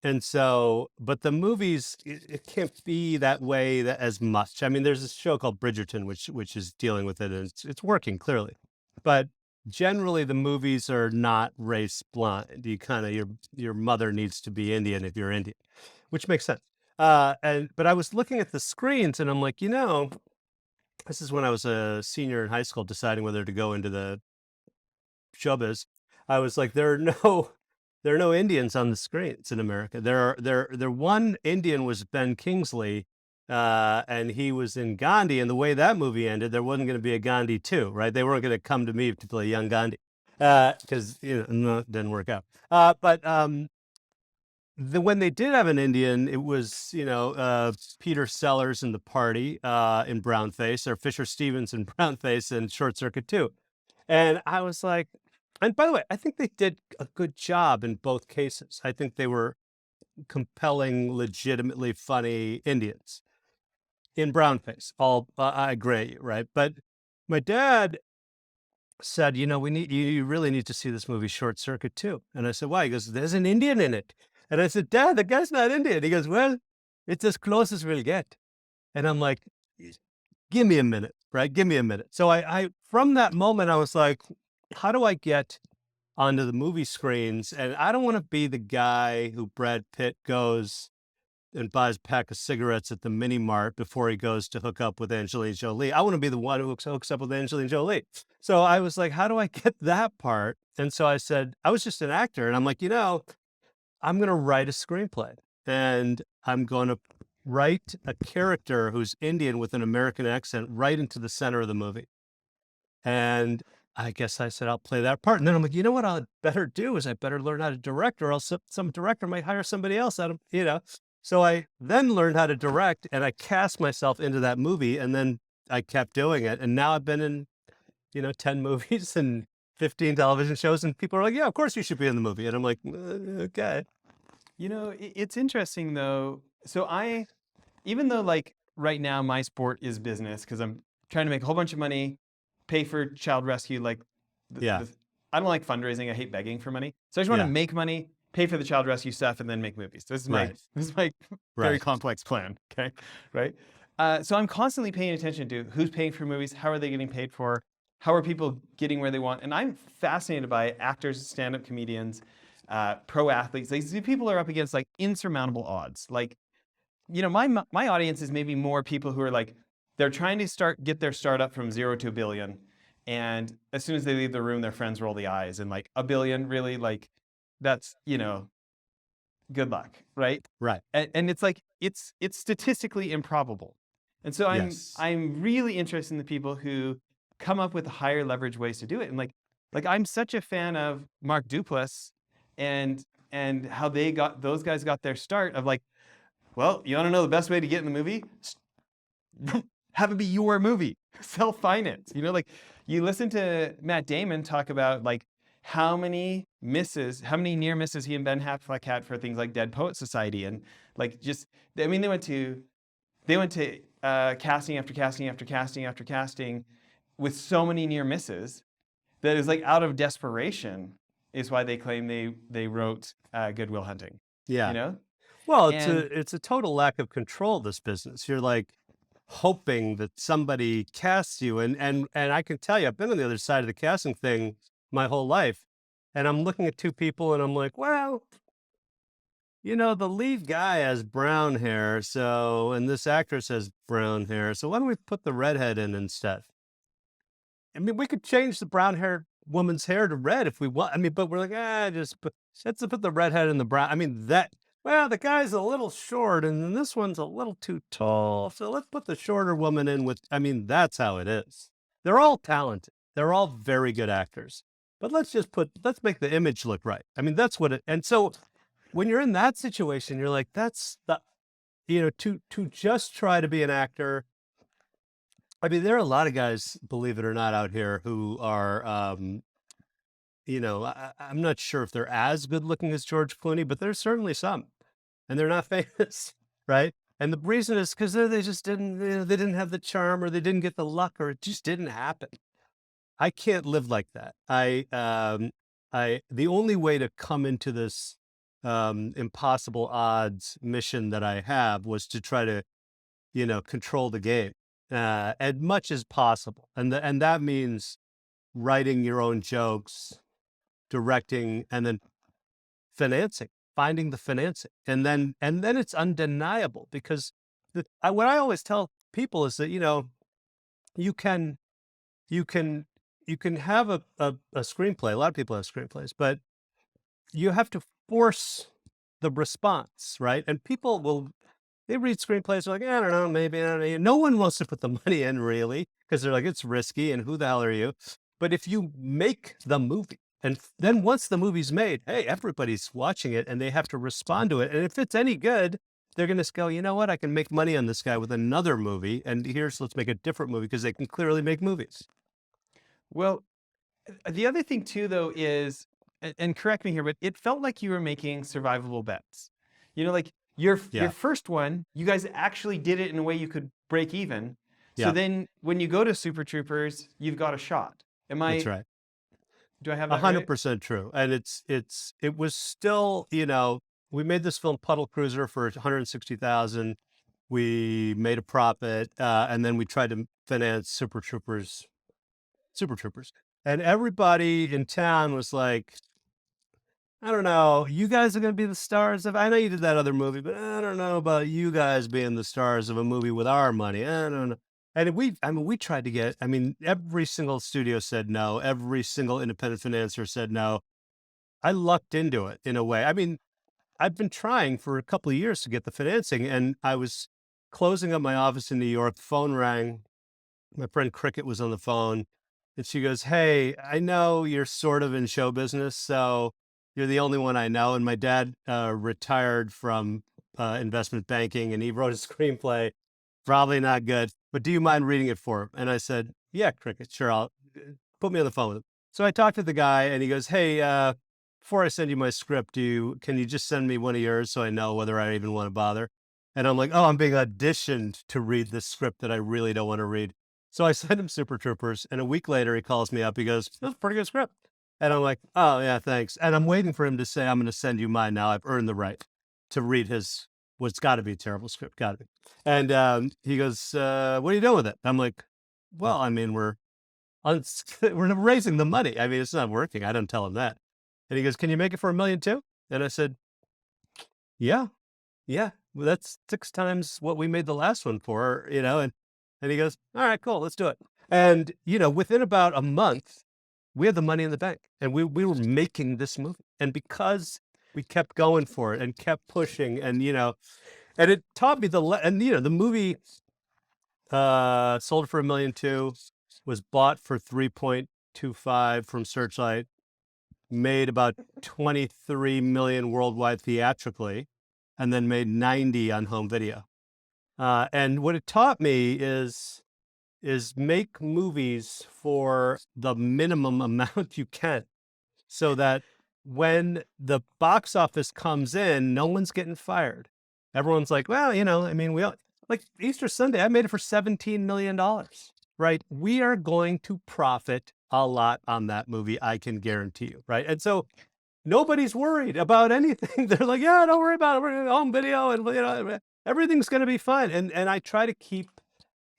and so, but the movies, it can't be that way as much. I mean, there's this show called Bridgerton, which is dealing with it, and it's working clearly, but generally the movies are not race blind. You kind of your mother needs to be Indian if you're Indian, which makes sense. But I was looking at the screens and I'm like, this is when I was a senior in high school deciding whether to go into the showbiz. I was like, there are no Indians on the screens in America. There one Indian was Ben Kingsley, and he was in Gandhi. And the way that movie ended, there wasn't going to be a Gandhi 2, right? They weren't going to come to me to play young Gandhi because no, it didn't work out. But when they did have an Indian, it was Peter Sellers in The Party in brownface, or Fisher Stevens in brownface in Short Circuit 2. And I was like, and by the way, I think they did a good job in both cases. I think they were compelling, legitimately funny Indians in brownface. I agree, right? But my dad said, you really need to see this movie Short Circuit 2. And I said, why? He goes, there's an Indian in it. And I said, Dad, the guy's not Indian. He goes, well, it's as close as we'll get. And I'm like, give me a minute, right? Give me a minute. So I from that moment, I was like, how do I get onto the movie screens? And I don't want to be the guy who Brad Pitt goes and buys a pack of cigarettes at the mini mart before he goes to hook up with Angelina Jolie. I want to be the one who hooks up with Angelina Jolie. So I was like, how do I get that part? And so I said, I was just an actor. And I'm like, I'm going to write a screenplay, and I'm going to write a character who's Indian with an American accent right into the center of the movie. And I guess I said, I'll play that part. And then I'm like, what I'd better do is I better learn how to direct, or else some director might hire somebody else out of, So I then learned how to direct, and I cast myself into that movie, and then I kept doing it. And now I've been in, 10 movies and 15 television shows, and people are like, yeah, of course you should be in the movie. And I'm like, okay. It's interesting though. So even though like right now my sport is business because I'm trying to make a whole bunch of money, pay for child rescue, like I don't like fundraising. I hate begging for money. So I just want to make money, pay for the child rescue stuff, and then make movies. This is my very complex plan. Okay. Right. So I'm constantly paying attention to who's paying for movies, how are they getting paid for, how are people getting where they want, and I'm fascinated by actors, stand-up comedians, pro athletes. These people are up against like insurmountable odds. Like, my audience is maybe more people who are like, they're trying to get their startup from 0 to $1 billion. And as soon as they leave the room, their friends roll the eyes and like, $1 billion, really? Like, that's, good luck, right? Right. And it's like, it's statistically improbable. And so Yes. I'm really interested in the people who come up with higher leverage ways to do it. And like I'm such a fan of Mark Duplass and how those guys got their start of like, well, you want to know the best way to get in the movie? Have it be your movie. Self-finance. Like you listen to Matt Damon talk about like how many near misses he and Ben Affleck had for things like Dead Poet Society, and like just I mean they went to casting after casting after casting after casting with so many near misses that is like out of desperation is why they claim they wrote Good Will Hunting. You Yeah. know, Well, and it's a total lack of control, this business. You're like hoping that somebody casts you, and I can tell you, I've been on the other side of the casting thing my whole life, and I'm looking at two people and I'm like, well, the lead guy has brown hair, so, and this actress has brown hair, so why don't we put the redhead in instead? I mean, we could change the brown haired woman's hair to red if we want. I mean, but we're like, let's put the redhead in the brown. I mean, well, the guy's a little short and then this one's a little too tall. So let's put the shorter woman in with, I mean, that's how it is. They're all talented. They're all very good actors, but let's make the image look right. I mean, that's what and so when you're in that situation, you're like, to just try to be an actor. I mean, there are a lot of guys, believe it or not, out here who are, I'm not sure if they're as good looking as George Clooney, but there's certainly some, and they're not famous, right? And the reason is because they just didn't, they didn't have the charm, or they didn't get the luck, or it just didn't happen. I can't live like that. The only way to come into this impossible odds mission that I have was to try to, control the game as much as possible, and that means writing your own jokes, directing, and then financing, finding the financing, and then it's undeniable because what I always tell people is that you can you can you can have a screenplay. A lot of people have screenplays, but you have to force the response, right? And people they read screenplays, they're like, I don't know, maybe, I don't know. No one wants to put the money in really, because they're like, it's risky and who the hell are you? But if you make the movie, and then once the movie's made, hey, everybody's watching it and they have to respond to it. And if it's any good, they're going to go, you know what? I can make money on this guy with another movie. And let's make a different movie because they can clearly make movies. well, the other thing too, though, is, and correct me here, but it felt like you were making survivable bets. Like your Yeah. first one, you guys actually did it in a way you could break even. So Yeah. then when you go to Super Troopers, you've got a shot. That's right. Do I have that right? 100% true. And it was still, we made this film Puddle Cruiser for 160,000. We made a profit, and then we tried to finance Super Troopers. And everybody in town was like, I don't know, you guys are going to be the stars of, I know you did that other movie, but I don't know about you guys being the stars of a movie with our money. I don't know. And we tried to every single studio said no. Every single independent financier said no. I lucked into it in a way. I mean, I've been trying for a couple of years to get the financing, and I was closing up my office in New York. Phone rang. My friend Cricket was on the phone, and she goes, hey, I know you're sort of in show business, so you're the only one I know. And my dad retired from investment banking, and he wrote a screenplay. Probably not good, but do you mind reading it for him? And I said, yeah, Cricket, sure. I'll put me on the phone with him. So I talked to the guy, and he goes, hey, before I send you my script, can you just send me one of yours so I know whether I even want to bother? And I'm like, oh, I'm being auditioned to read this script that I really don't want to read. So I sent him Super Troopers, and a week later he calls me up. He goes, that's a pretty good script. And I'm like, oh, yeah, thanks. And I'm waiting for him to say, I'm going to send you mine now. I've earned the right to read what's got to be a terrible script. Got to be. And he goes, what are you doing with it? I'm like, well, I mean, we're raising the money. I mean, it's not working. I don't tell him that. And he goes, can you make it for $1 million too? And I said, yeah. Well, that's 6 times what we made the last one for, and he goes, all right, cool, let's do it. And, within about a month, we had the money in the bank, and we were making this movie. And because we kept going for it and kept pushing, and, and it taught me the movie, Sold it for $1.2 million, was bought for 3.25 from Searchlight, made about 23 million worldwide theatrically, and then made 90 on home video. And what it taught me is make movies for the minimum amount you can, so that when the box office comes in, no one's getting fired. Everyone's like, well, I mean, like Easter Sunday, I made it for $17 million, right? We are going to profit a lot on that movie, I can guarantee you, right? And so nobody's worried about anything. They're like, yeah, don't worry about it. We're gonna home video, and everything's going to be fine. And I try to keep,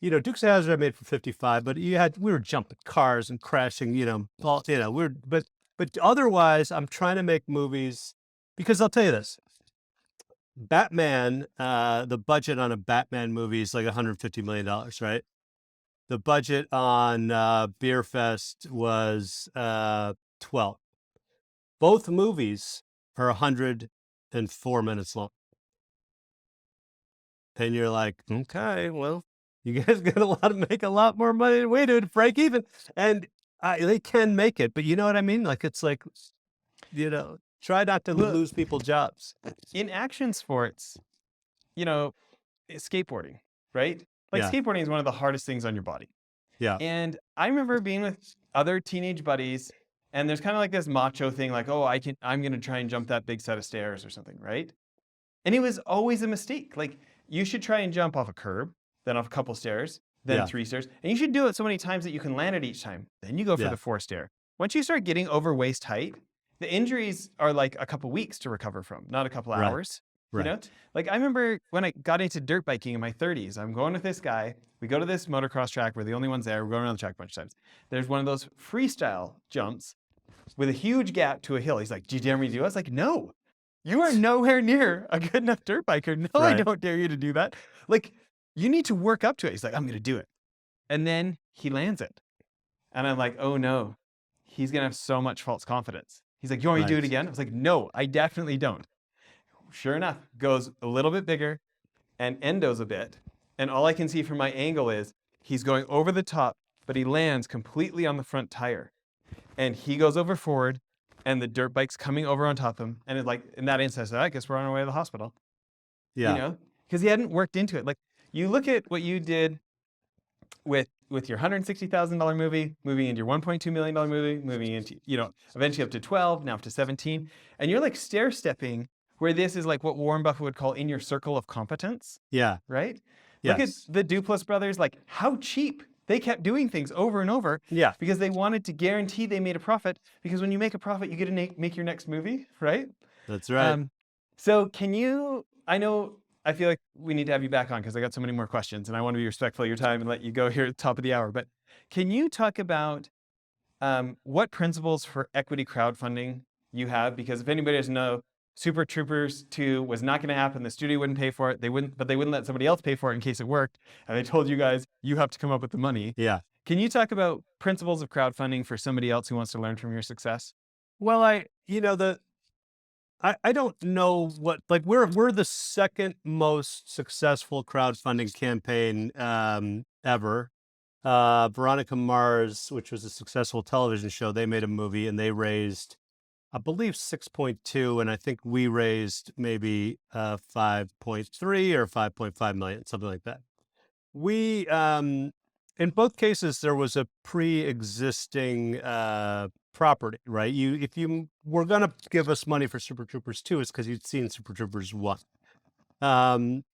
Dukes of Hazzard I made for 55, but we were jumping cars and crashing, but otherwise I'm trying to make movies, because I'll tell you this, Batman, the budget on a Batman movie is like $150 million, right? The budget on Beer Fest was 12. Both movies are 104 minutes long. And you're like, okay, well, you guys make a lot more money than we do to break even. And they can make it, but you know what I mean? Like, it's like, try not to lose people's jobs. In action sports, skateboarding, right? Like Yeah. skateboarding is one of the hardest things on your body. Yeah. And I remember being with other teenage buddies, and there's kind of like this macho thing, like, oh, I'm going to try and jump that big set of stairs or something, right? And it was always a mistake. Like, you should try and jump off a curb, then off a couple stairs, then 3 stairs. And you should do it so many times that you can land it each time. Then you go for the 4th stair. Once you start getting over waist height, the injuries are like a couple weeks to recover from, not a couple hours. Right. Like, I remember when I got into dirt biking in my 30s, I'm going with this guy. We go to this motocross track. We're the only ones there. We're going around the track a bunch of times. There's one of those freestyle jumps with a huge gap to a hill. He's like, do you dare me to do it? I was like, no, you are nowhere near a good enough dirt biker. No, I don't dare you to do that. Like, you need to work up to it. He's like, I'm going to do it. And then he lands it. And I'm like, oh no, he's going to have so much false confidence. He's like, you want me to do it again? I was like, no, I definitely don't. Sure enough, goes a little bit bigger and endos a bit. And all I can see from my angle is he's going over the top, but he lands completely on the front tire. And he goes over forward, and the dirt bike's coming over on top of him. And it's like, in that instance, I guess we're on our way to the hospital. Yeah. Because he hadn't worked into it. Like, you look at what you did with your $160,000 movie, moving into your $1.2 million movie, moving into, eventually up to 12, now up to 17. And you're like stair stepping, where this is like what Warren Buffett would call in your circle of competence. Yeah. Right? Yes. Look at the Duplass brothers, like how cheap they kept doing things over and over. Yeah. Because they wanted to guarantee they made a profit. Because when you make a profit, you get to make your next movie, right? That's right. So I feel like we need to have you back on because I got so many more questions and I want to be respectful of your time and let you go here at the top of the hour. But can you talk about what principles for equity crowdfunding you have? Because if anybody doesn't know, Super Troopers 2 was not going to happen. The studio wouldn't pay for it. They wouldn't let somebody else pay for it in case it worked. And they told you guys, you have to come up with the money. Yeah. Can you talk about principles of crowdfunding for somebody else who wants to learn from your success? Well, I don't know what, like, we're the second most successful crowdfunding campaign ever. Veronica Mars, which was a successful television show, they made a movie and they raised, I believe, 6.2, and I think we raised maybe 5.3 or 5.5 million, something like that. We in both cases there was a pre-existing property, right? If you were going to give us money for Super Troopers 2, it's because you'd seen Super Troopers 1. And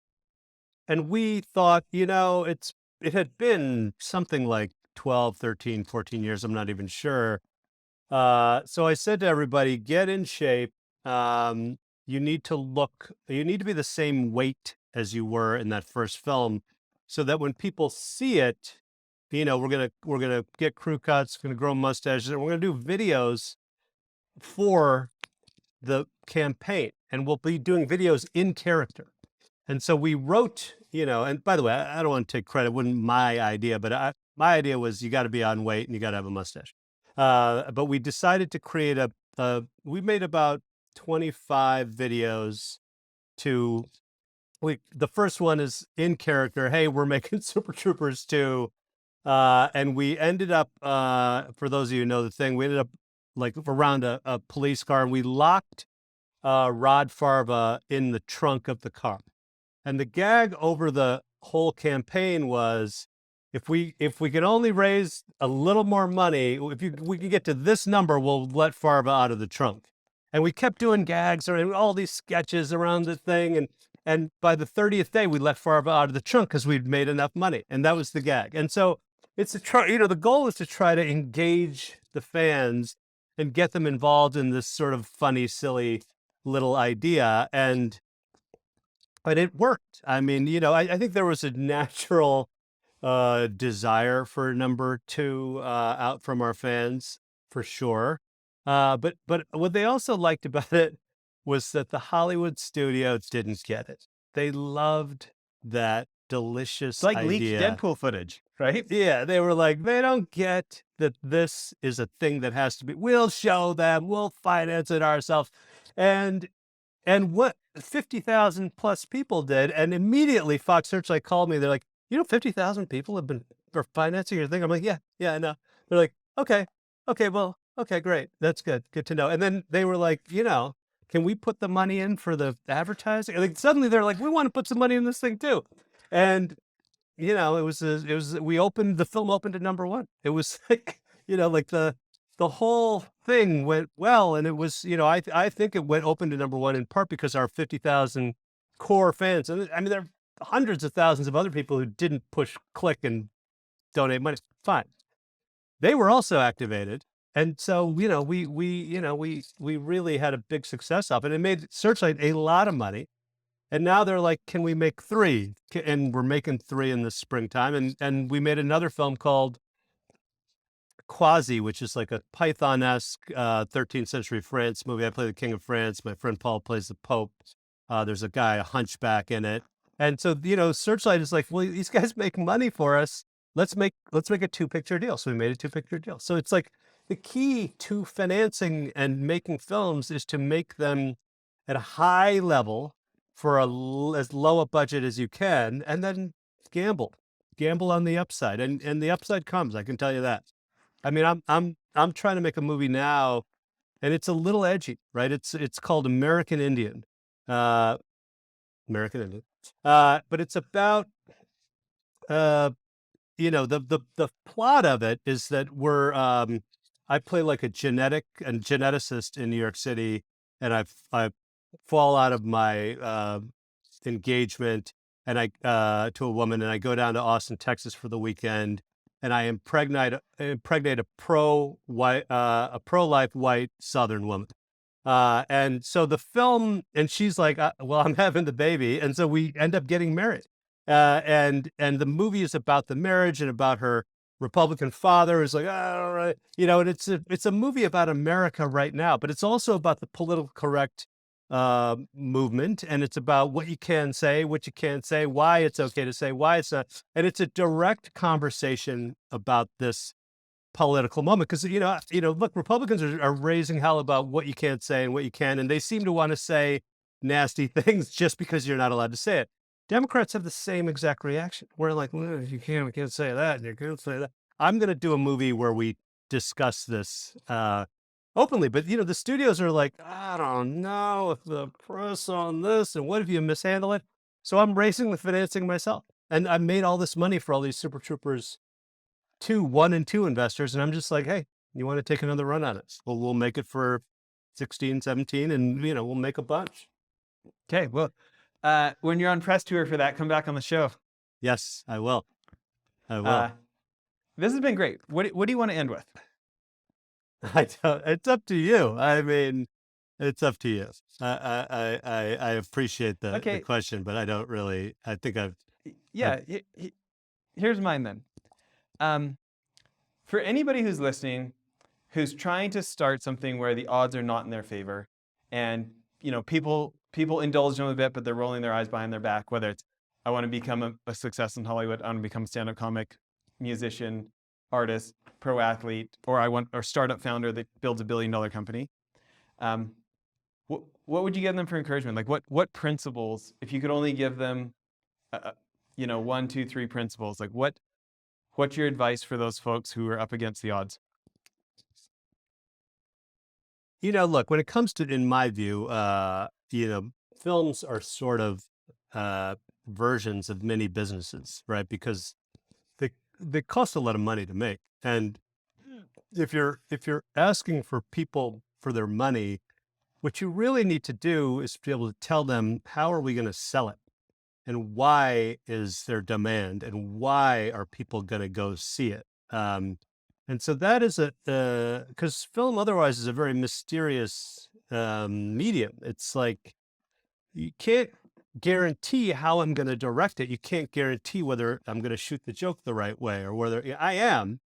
we thought, it had been something like 12, 13, 14 years, I'm not even sure. So I said to everybody, get in shape. You need to be the same weight as you were in that first film, so that when people see it, we're gonna get crew cuts, we're gonna grow mustaches, and we're gonna do videos for the campaign, and we'll be doing videos in character. And so we wrote, and by the way, I don't want to take credit. It wasn't my idea, but my idea was you got to be on weight and you got to have a mustache. But we decided to create we made about 25 videos to the first one is in character. Hey, we're making Super Troopers 2. And we ended up, for those of you who know the thing, we ended up like around a police car, and we locked Rod Farva in the trunk of the car. And the gag over the whole campaign was, if we can only raise a little more money, we can get to this number, we'll let Farva out of the trunk. And we kept doing gags or all these sketches around the thing, and by the 30th day, we let Farva out of the trunk because we'd made enough money, and that was the gag. And so it's the goal is to try to engage the fans and get them involved in this sort of funny, silly little idea, but it worked. I mean, I think there was a natural desire for number 2 out from our fans, for sure. But what they also liked about it was that the Hollywood studios didn't get it. They loved that delicious It's like idea. leaked Deadpool footage, right? Yeah, they were like, they don't get that this is a thing that has to be. We'll show them. We'll finance it ourselves, and what 50,000 plus people did, and immediately Fox Searchlight called me. They're like, 50,000 people have been for financing your thing. I'm like, yeah, I know. They're like, okay, well, okay, great, that's good to know. And then they were like, can we put the money in for the advertising? And like, suddenly they're like, we want to put some money in this thing too, and the film opened at number 1. It was like, like the whole thing went well. And it was, I think it open to number 1 in part because our 50,000 core fans, and I mean, there are hundreds of thousands of other people who didn't push click and donate money. Fine. They were also activated. And so, we really had a big success of it. It made Searchlight a lot of money. And now they're like, can we make 3? And we're making 3 in the springtime. And we made another film called Quasi, which is like a Python-esque 13th century France movie. I play the King of France. My friend Paul plays the Pope. There's a guy, a hunchback in it. And so, Searchlight is like, well, these guys make money for us. Let's make a 2-picture deal. So we made a 2-picture deal. So it's like the key to financing and making films is to make them at a high level for as low a budget as you can, and then gamble on the upside, and the upside comes. I can tell you that. I mean, I'm trying to make a movie now, and it's a little edgy, right? It's called American Indian, but it's about the plot of it is that I play like a geneticist in New York City, and I fall out of my engagement and to a woman, and I go down to Austin, Texas for the weekend, and I impregnate a pro-life white Southern woman. And so the film, and she's like, well, I'm having the baby. And so we end up getting married. And the movie is about the marriage and about her Republican father who's like, all right, and it's a movie about America right now, but it's also about the political correct movement, and it's about what you can say, what you can't say, why it's okay to say, why it's not, and it's a direct conversation about this political moment. Because look, Republicans are raising hell about what you can't say and what you can, and they seem to want to say nasty things just because you're not allowed to say it. Democrats have the same exact reaction. We're like, well, we can't say that, and you can't say that. I'm going to do a movie where we discuss this openly, but the studios are like, I don't know if the press on this, and what if you mishandle it? So I'm raising the financing myself, and I made all this money for all these Super Troopers 1 and 2 investors, and I'm just like, hey, you want to take another run on it? Well, we'll make it for 16, 17, and we'll make a bunch. Okay, well, when you're on press tour for that, come back on the show. Yes, I will. This has been great. What do you want to end with? It's up to you. I mean, it's up to you. I appreciate the question, but I don't really. I think I've. Yeah. Here's mine then. For anybody who's listening, who's trying to start something where the odds are not in their favor, and people indulge them a bit, but they're rolling their eyes behind their back. Whether it's I want to become a success in Hollywood, I want to become a stand-up comic, musician, artist, pro athlete, or startup founder that builds $1 billion company. what would you give them for encouragement? Like what principles, if you could only give them, one, two, three principles, like what's your advice for those folks who are up against the odds? Look, when it comes to, in my view, films are sort of versions of many businesses, right? Because they cost a lot of money to make. And if you're asking for people for their money, what you really need to do is to be able to tell them, how are we going to sell it? And why is there demand? And why are people going to go see it? And so that is because film otherwise is a very mysterious medium. It's like, you can't guarantee how I'm going to direct it. You can't guarantee whether I'm going to shoot the joke the right way or whether I am,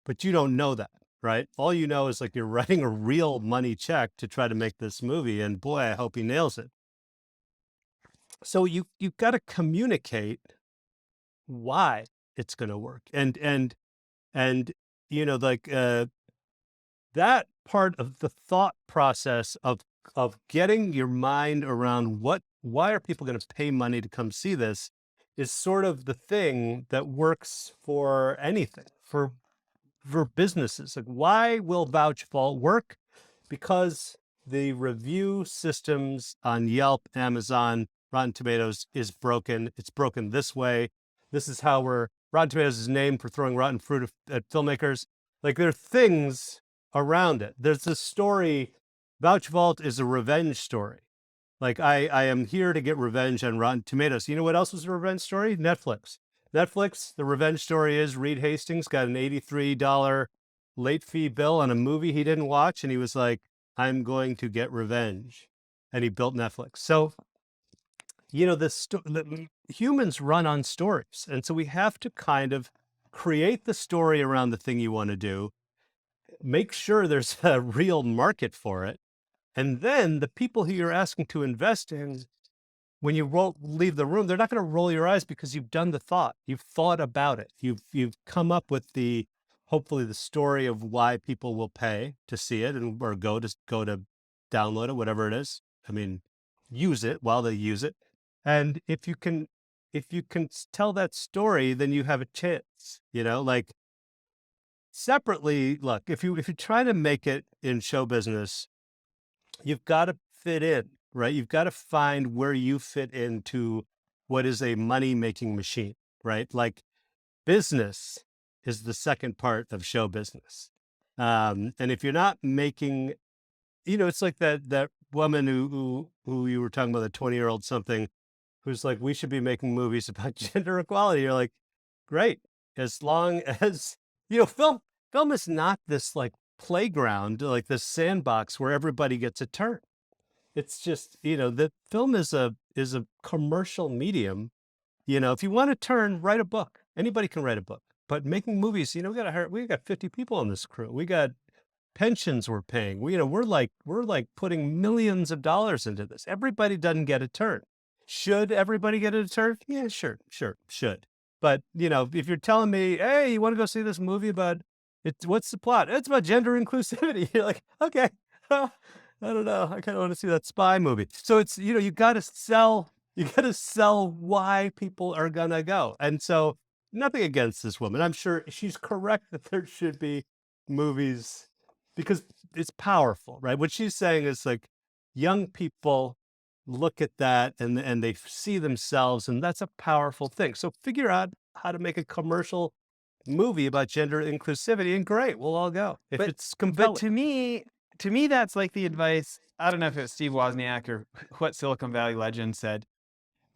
but you don't know that, right? All you know is like you're writing a real money check to try to make this movie, and boy, I hope he nails it. So you've got to communicate why it's going to work, and like that part of the thought process of getting your mind around why are people going to pay money to come see this is sort of the thing that works for anything, for businesses. Like, why will Vouch Vault work? Because the review systems on Yelp, Amazon, Rotten Tomatoes is broken. It's broken this way. This is how Rotten Tomatoes is named for throwing rotten fruit at filmmakers. Like, there are things around it. There's this story, Vouch Vault is a revenge story. Like, I am here to get revenge on Rotten Tomatoes. You know what else was a revenge story? Netflix. The revenge story is Reed Hastings got an $83 late fee bill on a movie he didn't watch, and he was like, I'm going to get revenge. And he built Netflix. So, the humans run on stories. And so we have to kind of create the story around the thing you want to do, make sure there's a real market for it. And then the people who you're asking to invest in, when you leave the room, they're not going to roll your eyes because you've done the thought. You've thought about it. You've come up with hopefully the story of why people will pay to see it or go to download it, whatever it is. I mean, use it while they use it. And if you can tell that story, then you have a chance. Like, separately, look, if you try to make it in show business, you've got to fit in, right? You've got to find where you fit into what is a money-making machine, right? Like, business is the second part of show business. And if you're not making, it's like that woman who you were talking about, the 20-year-old something, who's like, we should be making movies about gender equality. You're like, great. As long as, film is not this like playground, like this sandbox where everybody gets a turn. It's just, the film is a commercial medium. If you want to turn, write a book. Anybody can write a book. But making movies, we got 50 people on this crew. We got pensions we're paying. We're like putting millions of dollars into this. Everybody doesn't get a turn. Should everybody get a turn? Yeah, sure, should. But, if you're telling me, hey, you want to go see this movie about what's the plot? It's about gender inclusivity. You're like, okay, I don't know. I kind of want to see that spy movie. So it's, you got to sell why people are going to go. And so nothing against this woman. I'm sure she's correct that there should be movies because it's powerful, right? What she's saying is like, young people look at that and they see themselves, and that's a powerful thing. So figure out how to make a commercial movie about gender inclusivity, and great, we'll all go if it's compelling. But to me, that's like the advice. I don't know if it was Steve Wozniak or what Silicon Valley legend said.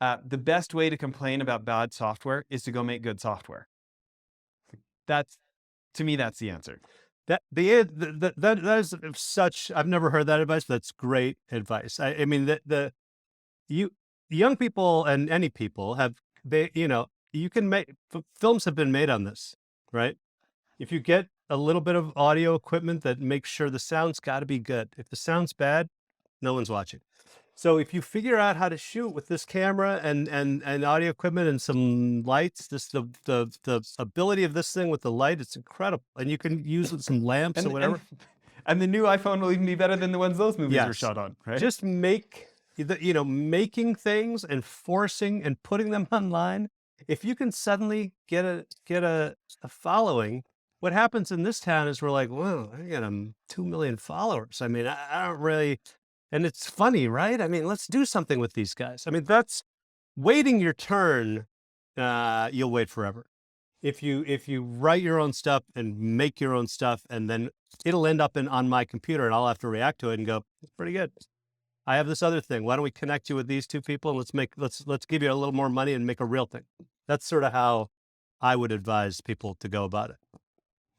The best way to complain about bad software is to go make good software. To me, that's the answer. That is such. I've never heard that advice. But that's great advice. I mean, young people and any people you can make films have been made on this, right? If you get a little bit of audio equipment that makes sure the sound's got to be good. If the sound's bad, no one's watching. So if you figure out how to shoot with this camera and audio equipment and some lights, the ability of this thing with the light, it's incredible. And you can use some lamps or whatever. And the new iPhone will even be better than the ones those movies were Yes. shot on, right? Just making things and forcing and putting them online. If you can suddenly get a following, what happens in this town is we're like, whoa, I got 2 million followers. I mean, I don't really, and it's funny, right? I mean, let's do something with these guys. I mean, that's waiting your turn. You'll wait forever. If you write your own stuff and make your own stuff, and then it'll end up on my computer, and I'll have to react to it and go, it's pretty good. I have this other thing. Why don't we connect you with these two people and let's give you a little more money and make a real thing. That's sort of how I would advise people to go about it.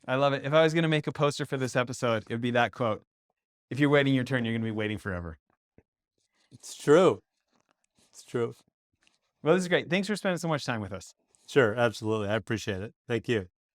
I love it. If I was going to make a poster for this episode, it would be that quote. If you're waiting your turn, you're going to be waiting forever. It's true. It's true. Well, this is great. Thanks for spending so much time with us. Sure, absolutely. I appreciate it. Thank you.